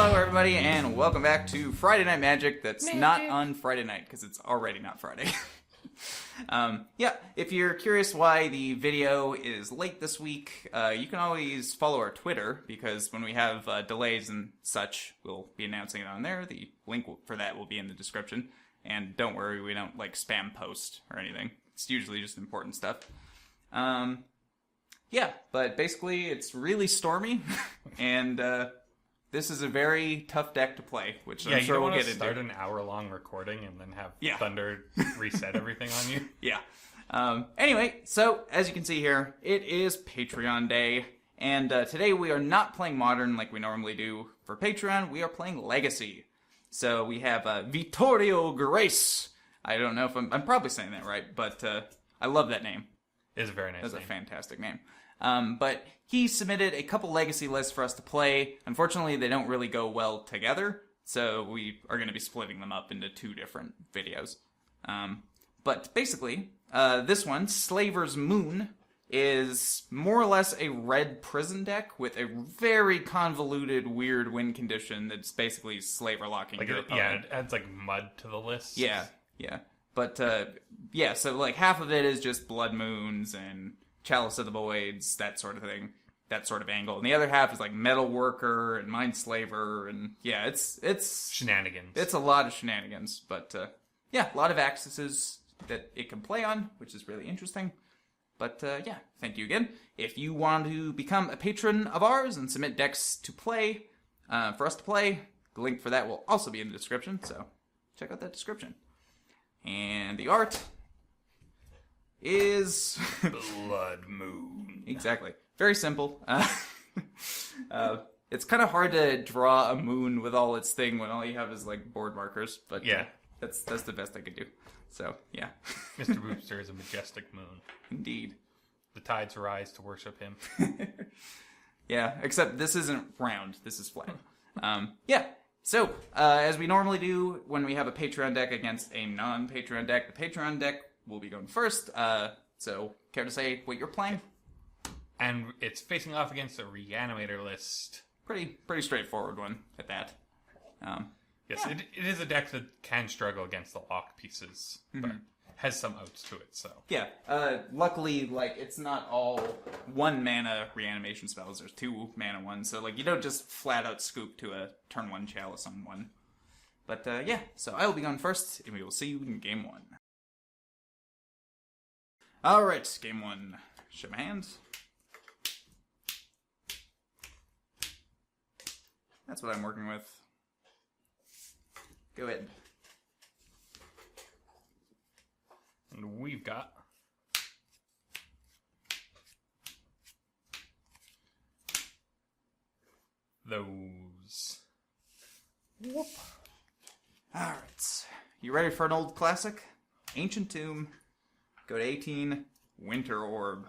Hello, everybody, and welcome back to Friday Night Magic. That's not on Friday night, because it's already not Friday. If you're curious why the video is late this week, you can always follow our Twitter, because when we have delays and such, we'll be announcing it on there. The link for that will be in the description. And don't worry, we don't, spam post or anything. It's usually just important stuff. But basically, it's really stormy, and this is a very tough deck to play, which I'm sure we'll get into. You don't want to start an hour-long recording and then have Thunder reset everything on you? Yeah. Anyway, so, as you can see here, it is Patreon Day, and today we are not playing Modern like we normally do for Patreon. We are playing Legacy. So we have Vittorio Grace. I don't know if I'm probably saying that right, but I love that name. It's a very nice name. It's a fantastic name. But he submitted a couple Legacy lists for us to play. Unfortunately, they don't really go well together, so we are going to be splitting them up into two different videos. But basically, this one, Slaver's Moon, is more or less a red prison deck with a very convoluted, weird win condition that's basically slaver locking your opponent. It adds mud to the list. Yeah. But, so half of it is just Blood Moons and Chalice of the Voids, that sort of thing, that sort of angle. And the other half is Metal Worker and Mindslaver, and it's shenanigans. It's a lot of shenanigans, but, a lot of axes that it can play on, which is really interesting. But, thank you again. If you want to become a patron of ours and submit decks to play, for us to play, the link for that will also be in the description, so check out that description. And the art is... Blood Moon. Exactly. Very simple. It's kind of hard to draw a moon with all its thing when all you have is, board markers, but that's the best I could do. So, yeah. Mr. Boopster is a majestic moon. Indeed. The tides rise to worship him. Yeah, except this isn't round. This is flat. So, as we normally do when we have a Patreon deck against a non-Patreon deck, the Patreon deck will be going first. So, care to say what you're playing? And it's facing off against a Reanimator list. Pretty straightforward one at that. Yes, it is a deck that can struggle against the lock pieces, but has some outs to it, so. Yeah, luckily, it's not all 1 mana reanimation spells. There's 2 mana ones, so, you don't just flat out scoop to a turn 1 Chalice on 1. But, so I will be going first, and we will see you in game 1. Alright, game 1. Show my hands. That's what I'm working with. Go ahead. And we've got those. Whoop. Alright. You ready for an old classic? Ancient Tomb. Go to 18. Winter Orb.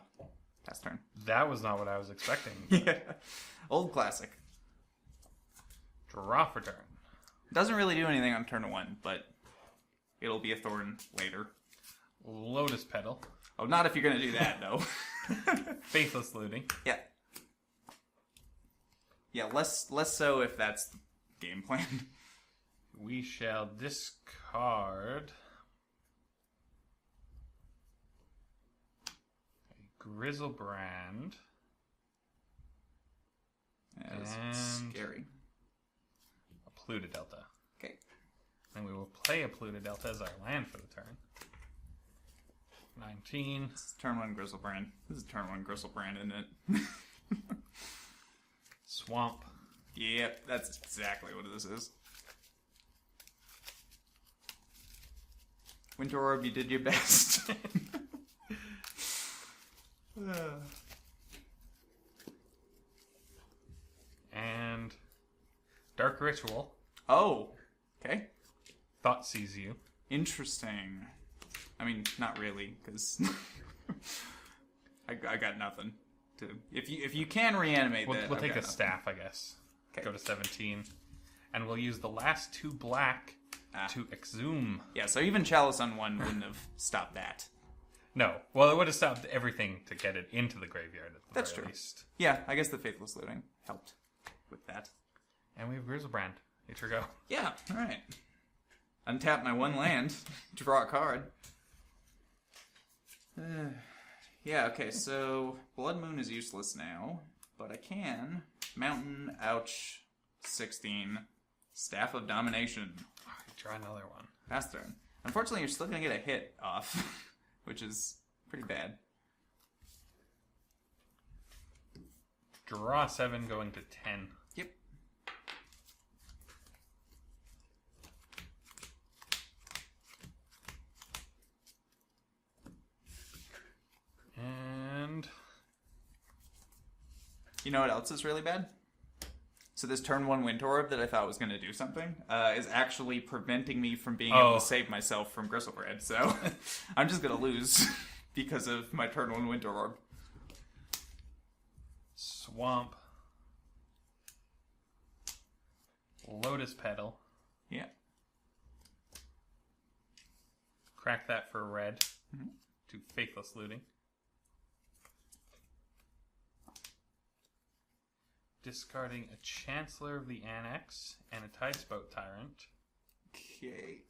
Pass turn. That was not what I was expecting. Yeah. Old classic. Draw for turn. Doesn't really do anything on turn 1, but it'll be a thorn later. Lotus Petal. Oh, not if you're going to do that, though. Faithless Looting. Yeah. Yeah, less so if that's the game plan. We shall discard a Grizzlebrand. That is scary. A Pluta Delta. Okay. And we will play a Pluta Delta as our land for the turn. 19. This is turn 1 Grizzlebrand. This is turn 1 Grizzlebrand, isn't it? Swamp. Yep, that's exactly what this is. Winter Orb, you did your best. And Dark Ritual. Oh, okay. Thought Sees You. Interesting. I mean, not really, because I got nothing. If you can reanimate that, we'll take a staff, I guess. Okay. Go to 17, and we'll use the last 2 black to exhume. Yeah, so even Chalice on 1 wouldn't have stopped that. No, well, it would have stopped everything to get it into the graveyard at the That's very true. least. Yeah, I guess the Faithless Looting helped with that. And we have Grizzlebrand. It's your go. Yeah, alright. Untap my 1 land, draw a card. Yeah, okay, so Blood Moon is useless now, but I can Mountain, ouch, 16, Staff of Domination. Draw another one. Pass turn. Unfortunately, you're still going to get a hit off, which is pretty bad. Draw 7 going to 10. Yep. And you know what else is really bad? So this turn 1 Wind Orb that I thought was going to do something is actually preventing me from being able to save myself from Grizzlebrand. So I'm just going to lose because of my turn 1 Wind Orb. Swamp. Lotus Petal. Yeah. Crack that for red. To Faithless Looting. Discarding a Chancellor of the Annex and a Tidespout Tyrant. Okay.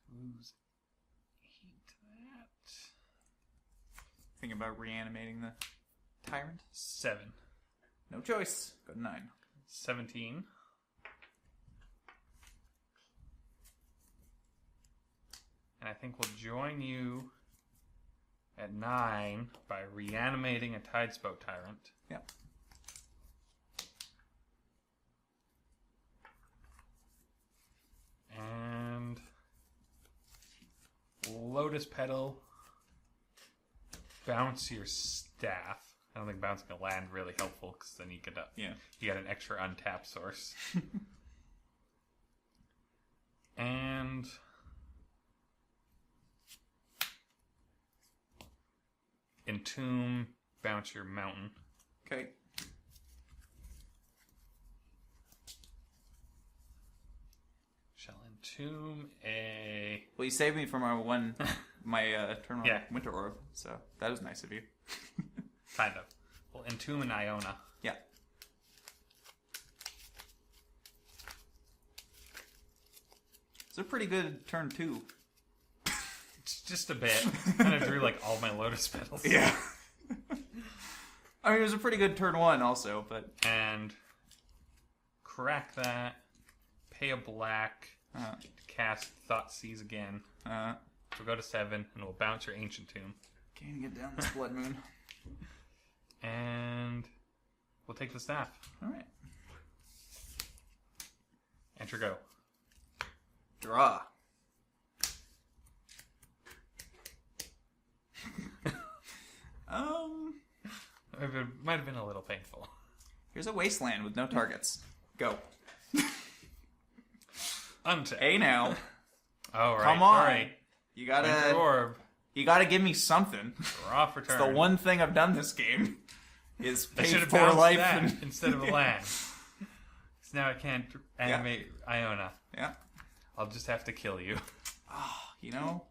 Lose 8 to that. Thinking about reanimating the Tyrant. 7. No choice. Go to 9. 17. And I think we'll join you at 9 by reanimating a Tidespout Tyrant. Yep. And Lotus Petal. Bounce your staff. I don't think bouncing a land really helpful because then you get you get an extra untap source. And Entomb, bounce your mountain. Okay. Shall entomb a... Well, you saved me from my turn 1 Yeah. Winter Orb, so that was nice of you. Kind of. Well, entomb an Iona. Yeah. It's a pretty good turn 2. It's just a bit. Kind of drew like all my Lotus Petals. Yeah. I mean, it was a pretty good turn 1 also, but... And crack that. Pay a black. Cast Thoughtseize again. We'll go to 7, and we'll bounce your Ancient Tomb. Can't get down this Blood Moon. And we'll take the staff. Alright. Enter go. Draw. It might have been a little painful. Here's a wasteland with no targets. Go. Untap. Hey now. Oh, right. Come on. Sorry. You Winter Orb. gotta give me something. Draw for turn. It's the one thing I've done this game. Is I pay should have for bounced life that and... instead of a land. So now I can't animate Iona. Yeah. I'll just have to kill you. You know,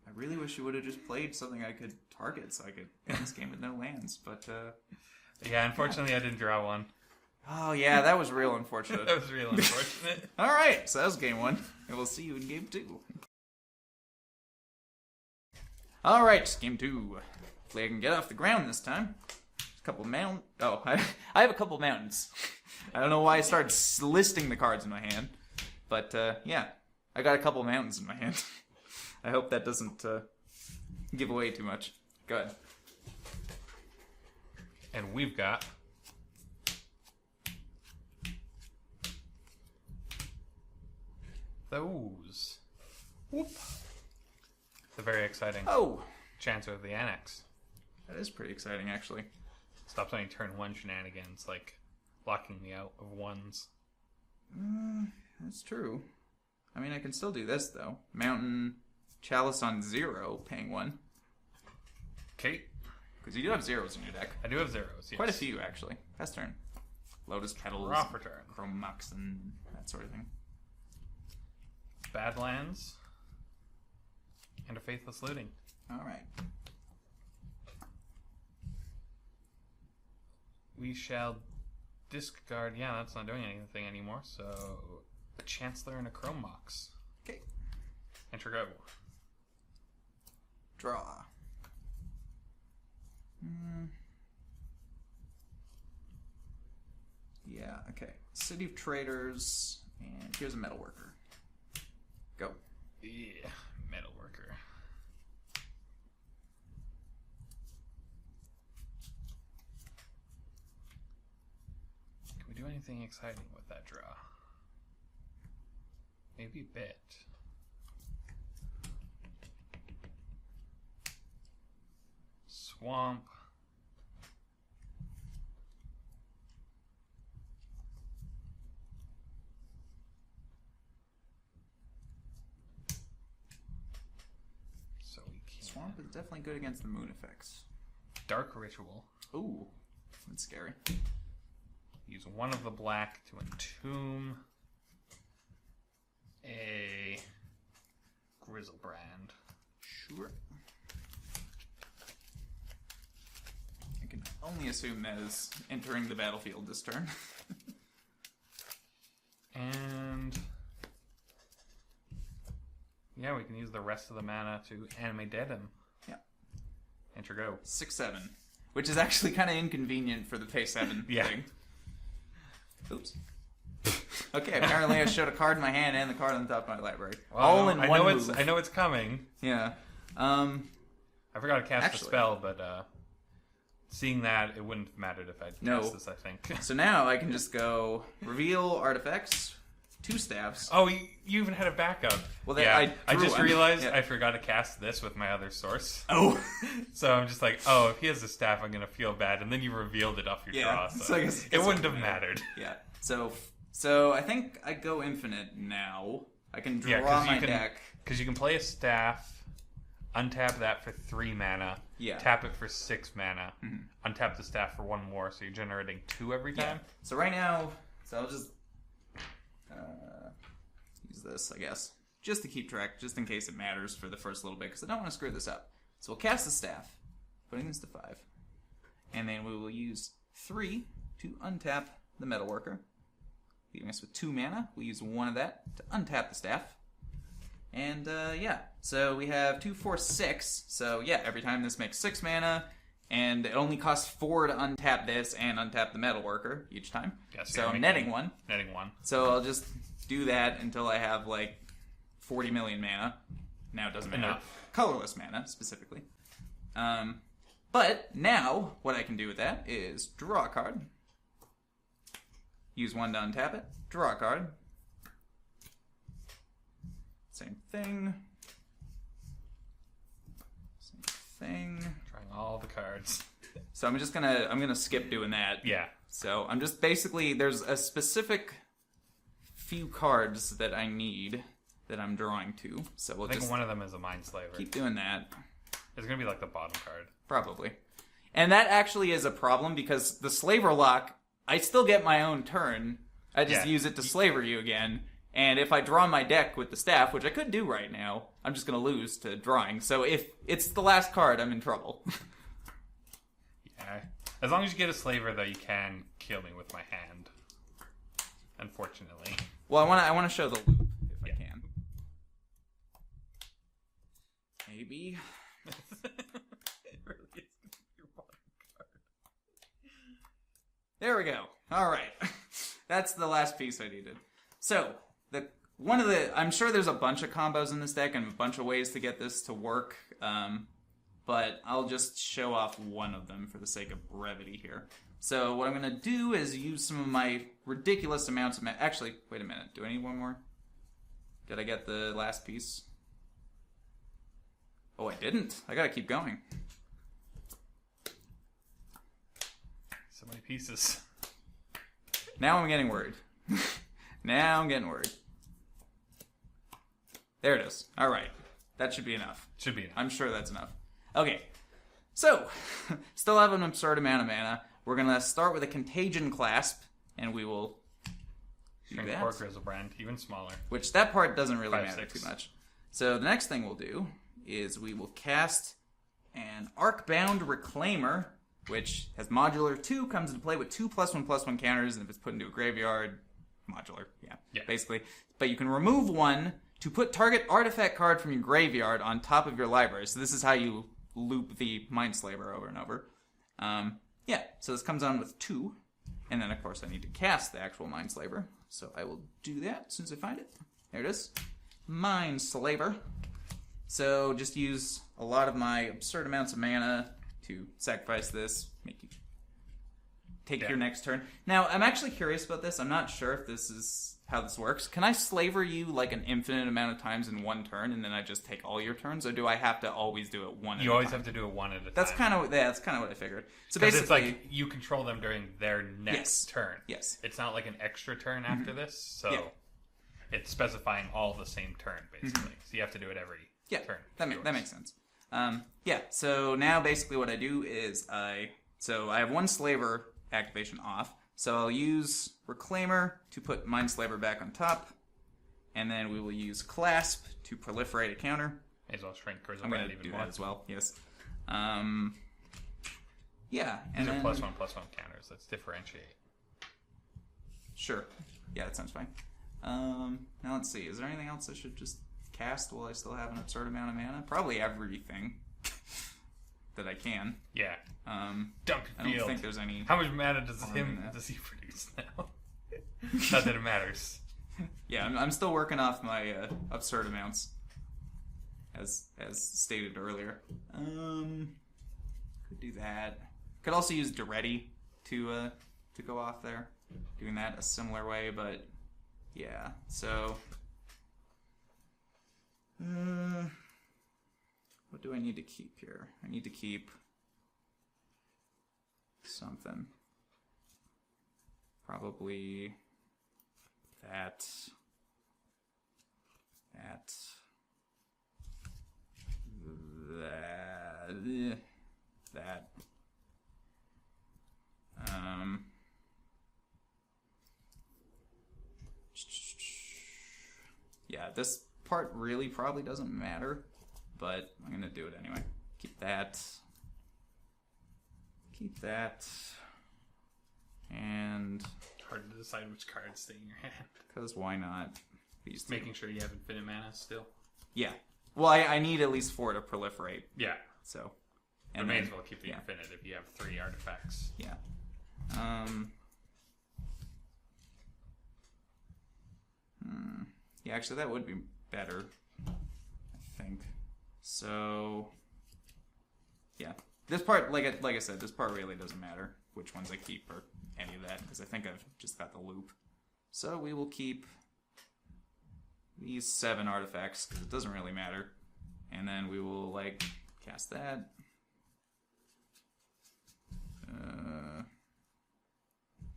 I really wish you would have just played something I could target so I could win this game with no lands, but Yeah, unfortunately I didn't draw one. oh yeah, that was real unfortunate. That was real unfortunate. Alright, so that was game 1, and we'll see you in game 2. Alright, game 2. Hopefully I can get off the ground this time. A couple I have a couple mountains. I don't know why I started listing the cards in my hand, but yeah, I got a couple mountains in my hand. I hope that doesn't give away too much. Go ahead. And we've got those. Whoop. The very exciting Oh, Chancellor of the Annex. that is pretty exciting, actually. Stops any turn 1 shenanigans, like locking me out of ones. That's true. I mean, I can still do this, though. Mountain, Chalice on 0, paying 1. Okay. Because you do have zeros in your deck. I do have zeros, yes. Quite a few, actually. Pass turn. Lotus Petals, Draw for turn. Chromox, and that sort of thing. Badlands. And a Faithless Looting. Alright. We shall discard... Yeah, that's not doing anything anymore, so... A Chancellor and a Chrome Mox. Okay. Enter go. Draw. Yeah, okay. City of Traders, and here's a Metalworker. Go. Yeah, Metalworker. Can we do anything exciting with that draw? Maybe a bit. Swamp. So we can. Swamp is definitely good against the moon effects. Dark Ritual. Ooh, that's scary. Use one of the black to entomb a Grizzlebrand. Sure. I can only assume that is entering the battlefield this turn. And yeah, we can use the rest of the mana to animate dead him. Yeah. Enter go. 6/7, which is actually kind of inconvenient for the pay 7 Yeah. thing. Oops. Okay, apparently I showed a card in my hand and the card on the top of my library. Well, All in one move. I know it's coming. Yeah. I forgot to cast Actually. the spell, but seeing that, it wouldn't have mattered if I'd cast this, I think. So now I can just go reveal artifacts, 2 staffs. Oh, you even had a backup. Well, yeah, I drew just one. realized Yeah. I forgot to cast this with my other source. Oh. So I'm just like, oh, if he has a staff, I'm going to feel bad. And then you revealed it off your Yeah, draw, so so I guess it wouldn't have mattered. Yeah. So I think I go infinite now. I can draw my deck. Because you can play a staff, untap that for 3 mana, Yeah. tap it for 6 mana, untap the staff for 1 more, so you're generating 2 every time. Yeah. So right now, I'll just use this, I guess, just to keep track, just in case it matters for the first little bit, because I don't want to screw this up. So we'll cast the staff, putting this to 5, and then we will use 3 to untap the Metalworker, leaving us with 2 mana. We'll use 1 of that to untap the staff. And, yeah. So we have 2, 4, 6. So, yeah, every time this makes 6 mana, and it only costs 4 to untap this and untap the Metalworker each time. Yeah, so you're I'm making- netting 1. Netting 1. So I'll just do that until I have, like, 40 million mana. Now it doesn't matter. Enough. Colorless mana, specifically. But now, what I can do with that is draw a card. Use 1 to untap it. Draw a card. Same thing. Same thing. Trying all the cards. So I'm gonna skip doing that. Yeah. So I'm just basically, there's a specific few cards that I need that I'm drawing to. So we'll I think just one of them is a Mindslaver. keep doing that. It's going to be like the bottom card. Probably. And that actually is a problem because the Slaver Lock, I still get my own turn. I just use it to slaver you again. And if I draw my deck with the staff, which I could do right now, I'm just going to lose to drawing. So if it's the last card, I'm in trouble. Yeah. As long as you get a slaver, though, you can kill me with my hand. Unfortunately. Well, I want to show the loop if I can. Maybe. It really is your bottom card. There we go. All right. That's the last piece I needed. So, I'm sure there's a bunch of combos in this deck and a bunch of ways to get this to work, but I'll just show off one of them for the sake of brevity here. So what I'm going to do is use some of my ridiculous amounts of... Actually, wait a minute. Do I need one more? Did I get the last piece? Oh, I didn't. I got to keep going. So many pieces. Now I'm getting worried. Now I'm getting worried. There it is. All right. That should be enough. Should be enough. I'm sure that's enough. Okay. So, still have an absurd amount of mana. We're going to start with a Contagion Clasp, and we will do Shrink that. Core Grizzlebrand, even smaller. Which, that part doesn't really 5, matter 6. too much. So, the next thing we'll do is we will cast an Arcbound Reclaimer, which has modular 2, comes into play with 2 +1/+1 counters, and if it's put into a graveyard, modular, yeah, basically. But you can remove 1 to put target artifact card from your graveyard on top of your library. So this is how you loop the Mindslaver over and over. Yeah, so this comes on with 2. And then, of course, I need to cast the actual Mindslaver. So I will do that as soon as I find it. There it is. Mindslaver. So just use a lot of my absurd amounts of mana to sacrifice this, make you take your next turn. Now, I'm actually curious about this. I'm not sure if this is how this works. Can I slaver you like an infinite amount of times in one turn, and then I just take all your turns, or do I have to always do it one at a time? You always have to do it one at a time. That's kind of what I figured. So basically, basically, it's like you control them during their next turn. Yes. It's not like an extra turn after this, so it's specifying all the same turn, basically. So you have to do it every turn. That makes sense. So now basically what I do is I have one Slaver activation off, so I'll use Reclaimer to put Mindslaver back on top, and then we will use Clasp to proliferate a counter. May as well shrink I'm going to do that as well, yes. Yeah. These are +1/+1 counters. Let's differentiate. Sure. Yeah, that sounds fine. Now let's see. Is there anything else I should just cast while I still have an absurd amount of mana? Probably everything that I can. Yeah. I don't think there's any. How much mana does he produce now? Not that it matters. Yeah, I'm still working off my absurd amounts, as stated earlier. Could do that. Could also use Duretti to go off there, doing that a similar way, but yeah. So, what do I need to keep here? I need to keep something. Probably that. Yeah, this part really probably doesn't matter, but I'm gonna do it anyway. Keep that, and hard to decide which cards stay in your hand. Because why not? These two. Making sure you have infinite mana still. Yeah. Well, I need at least 4 to proliferate. Yeah. So. And may as well keep the infinite if you have 3 artifacts. Yeah. Yeah, actually, that would be better, I think. So. Yeah. This part, like I said, this part really doesn't matter which ones I keep or any of that, because I think I've just got the loop. So we will keep these 7 artifacts, because it doesn't really matter. And then we will, cast that.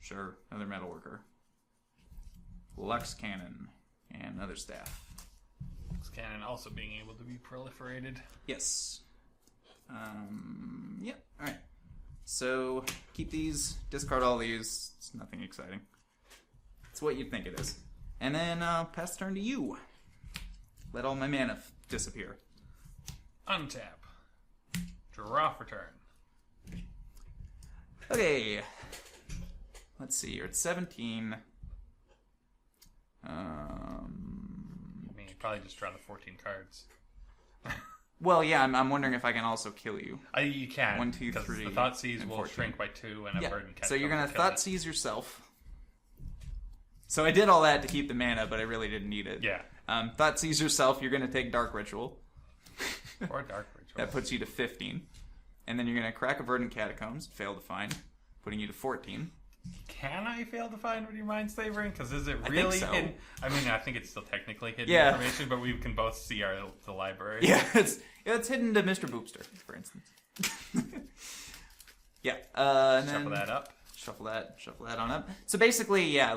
Sure, another metalworker. Lux Cannon, and another staff. Lux Cannon also being able to be proliferated. Yes. Yep, alright. So, keep these, discard all these. It's nothing exciting. It's what you'd think it is. And then pass the turn to you. Let all my mana disappear. Untap. Draw for turn. Okay. Let's see, you're at 17. I mean, you probably just draw the 14 cards. Well, yeah, I'm wondering if I can also kill you. You can. 1, 2, 3. The Thought Seize will 14. shrink by 2 and a burden catch. So you're going to Thought Seize yourself. So I did all that to keep the mana, but I really didn't need it. Yeah. Thought Seize yourself, you're going to take Dark Ritual. Or Dark Ritual. That puts you to 15. And then you're going to crack a Verdant Catacombs, fail to find, putting you to 14. Can I fail to find when you're Mindslavering? Because is it really hidden? I mean, I think it's still technically hidden information, but we can both see the library. Yeah, it's hidden to Mr. Boopster, for instance. Yeah. And Shuffle then that up. Shuffle that on up. So basically, yeah,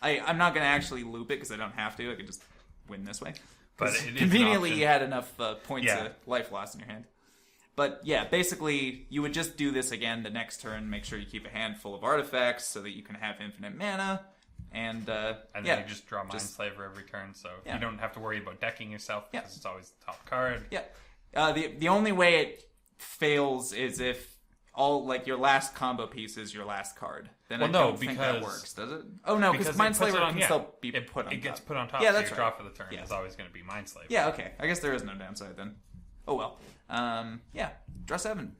I'm not going to actually loop it because I don't have to. I could just win this way. But it is conveniently, you had enough points of life loss in your hand. But yeah, basically, you would just do this again the next turn. Make sure you keep a handful of artifacts so that you can have infinite mana. And then you just draw Mindslaver every turn, so you don't have to worry about decking yourself because it's always the top card. Yeah. The only way it fails is if all like your last combo piece is your last card. Then I don't think that works, does it? Oh no, because Mindslaver can still be put on top. It gets put on top, yeah, so that's your draw for the turn is always going to be Mindslaver. Yeah, okay. I guess there is no downside then. Oh well. Yeah, draw 7.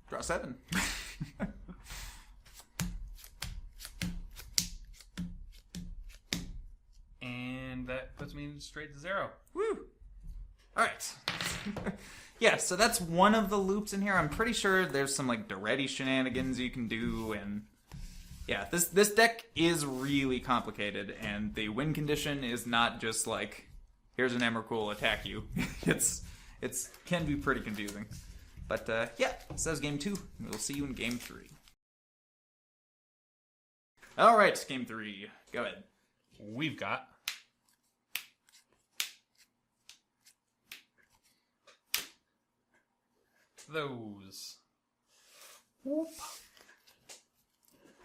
Draw 7. And that puts me straight to 0. Woo! Alright. Yeah, so that's one of the loops in here. I'm pretty sure there's some like Doretti shenanigans you can do, and yeah, this deck is really complicated, and the win condition is not just like, here's an Emrakul, attack you. It's can be pretty confusing. But yeah, so that's game 2. We'll see you in game 3. Alright, game 3. Go ahead. We've got those. Whoop.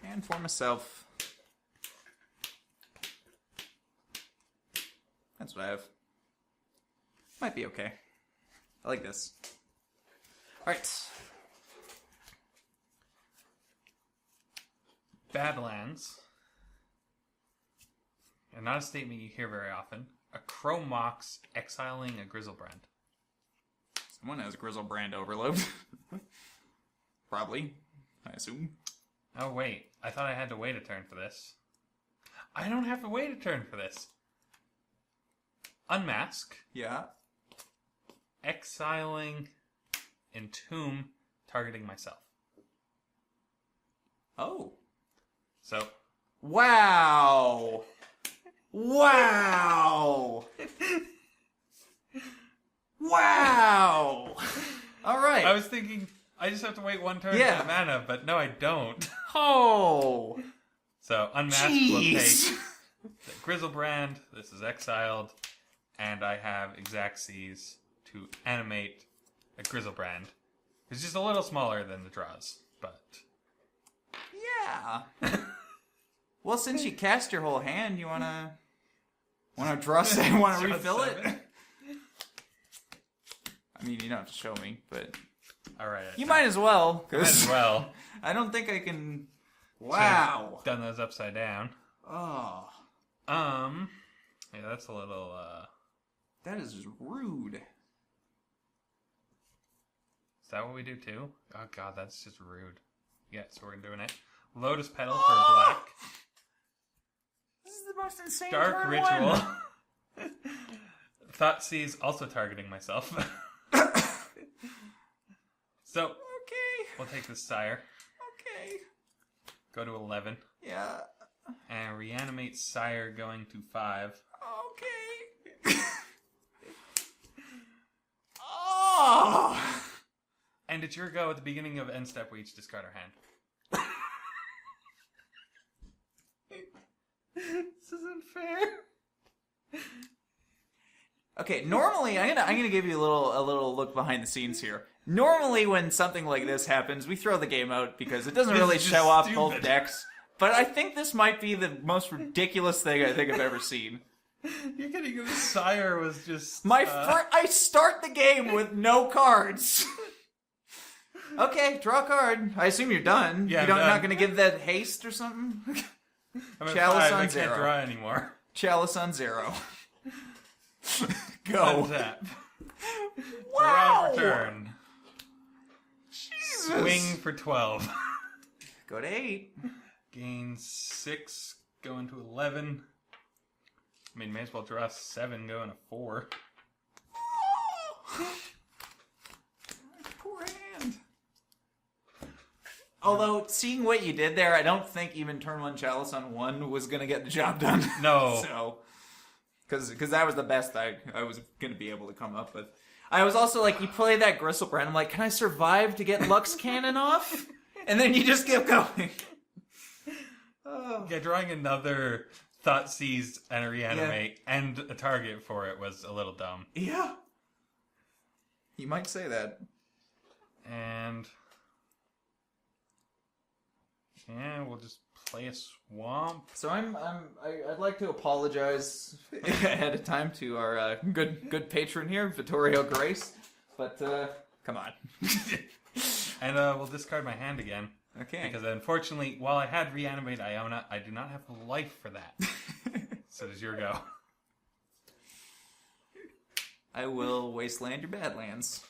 And for myself. That's what I have. Might be okay. I like this. Alright. Badlands. And not a statement you hear very often. A Crow Mox exiling a Grizzlebrand. Someone has Grizzlebrand overload. Probably. I assume. Oh, wait. I thought I had to wait a turn for this. I don't have to wait a turn for this. Unmask. Yeah. Exiling Entomb, targeting myself. Oh. So. Wow. Wow. Wow. All right. I was thinking I just have to wait one turn for the mana, but no, I don't. Oh. So Unmasked will take the Grizzlebrand. This is exiled, and I have Xaxes to animate a Grizzlebrand. It's just a little smaller than the draws, but yeah. Well, since you cast your whole hand, you wanna draw it? Want to refill it? I mean, you don't have to show me, but all right, you might as well. Might as well. I don't think I can. Wow. Done those upside down. Oh. Yeah, that's a little. That is rude. Is that what we do too? Oh god, that's just rude. Yeah, so we're doing it. Lotus Petal for black. This is the most insane Dark turn Ritual. one. Thoughtseize, also targeting myself. So, okay. We'll take this Sire. Okay. Go to 11. Yeah. And reanimate Sire going to 5. Okay. Oh! And it's your go at the beginning of end step. We each discard our hand. This isn't fair. Okay, normally I'm gonna give you a little look behind the scenes here. Normally, when something like this happens, we throw the game out because it doesn't really show off both decks. But I think this might be the most ridiculous thing I think I've ever seen. You're getting the Sire was just I start the game with no cards. Okay, draw a card. I assume you're done. Yeah, You're not gonna give that haste or something. I'm at Chalice 5. on I 0. can't draw anymore. Chalice on 0. Go. Untap. Wow. Draw return. Jesus. Swing for 12. Go to 8. Gain 6. Go into 11. I mean, may as well draw 7. Go into 4. Poor hand. Although, seeing what you did there, I don't think even turn 1 Chalice on 1 was going to get the job done. No. So, because that was the best I was going to be able to come up with. I was also like, you play that Grizzlebrand, I'm like, can I survive to get Lux Cannon off? And then you just kept going. Oh. Yeah, drawing another Thoughtseize and a Reanimate and a target for it was a little dumb. Yeah. You might say that. And yeah, we'll just play a swamp. So I'd like to apologize ahead of time to our good patron here, Vittorio Grace. But come on. And we'll discard my hand again. Okay. Because unfortunately, while I had Reanimate Iona, I do not have the life for that. So does your go. I will wasteland your Badlands.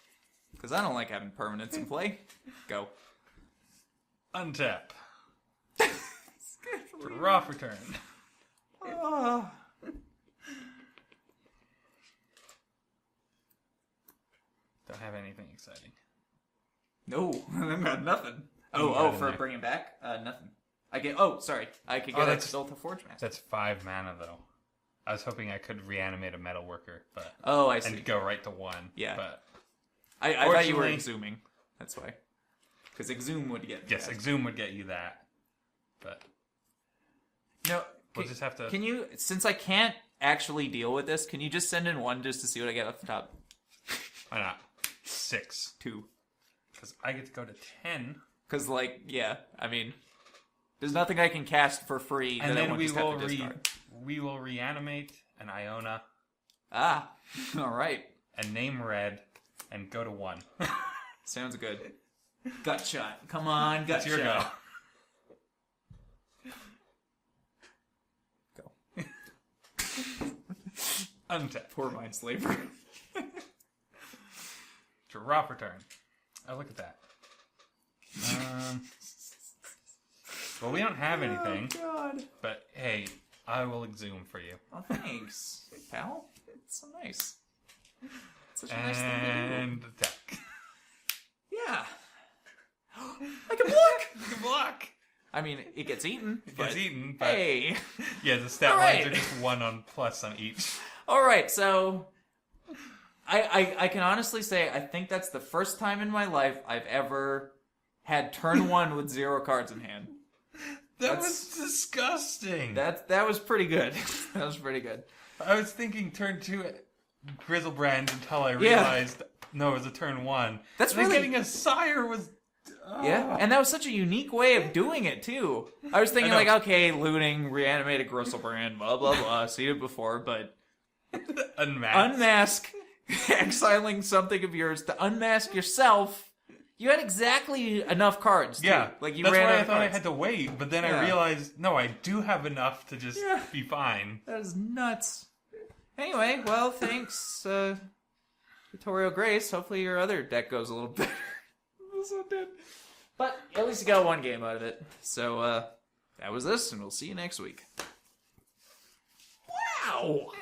Because I don't like having permanents in play. Go. Untap. Draw for turn. Oh. Don't have anything exciting. No, I've got nothing. You got Oh, it for there. bringing back? Nothing. I get. Oh, sorry. I could get a Exalta Forge Master. That's 5 mana, though. I was hoping I could reanimate a Metal Worker, but Oh, I see. and go right to 1. Yeah. But I thought you were Fortunately- exhuming. That's why. Because exhume would get. yes, that. Exhume would get you that. But No. we'll just have to. Can you? Since I can't actually deal with this, can you just send in 1 just to see what I get off the top? Why not? 6. 2. Because I get to go to 10. Because, yeah, I mean, there's nothing I can cast for free that And I then won't we just have will to discard. we will reanimate an Iona Ah, all right. and name red and go to 1. Sounds good. Gut shot. Come on, gut It's your shot. go. Go. Untap. Poor Mindslaver. Draw for turn. Oh, look at that. Well, we don't have anything, Oh, God. but hey, I will exhume for you. Oh, thanks, pal. It's so nice. It's such a nice thing to And attack. do. Yeah. I can block! You can block. I mean, it gets eaten. It but gets eaten, but hey. yeah, the stat All lines right. are just 1 on plus on each. All right, so I can honestly say I think that's the first time in my life I've ever had turn 1 with 0 cards in hand. That was disgusting. That was pretty good. That was pretty good. I was thinking turn 2 Grizzlebrand until I realized no, it was a turn 1. That's and then really- getting a sire was. Yeah, and that was such a unique way of doing it too. I was thinking I know. like, okay, looting, reanimated Grizzlebrand, blah blah blah. Seen it before, but Unmasked. unmask, exiling something of yours to unmask yourself. You had exactly enough cards. Too. Yeah, like you that's ran why out I of thought I cards. had to wait, but then Yeah. I realized no, I do have enough to just Yeah. be fine. That is nuts. Anyway, well, thanks, Vittorio Grace. Hopefully your other deck goes a little better. This one did. But at least you got 1 game out of it. So, that was this, and we'll see you next week. Wow!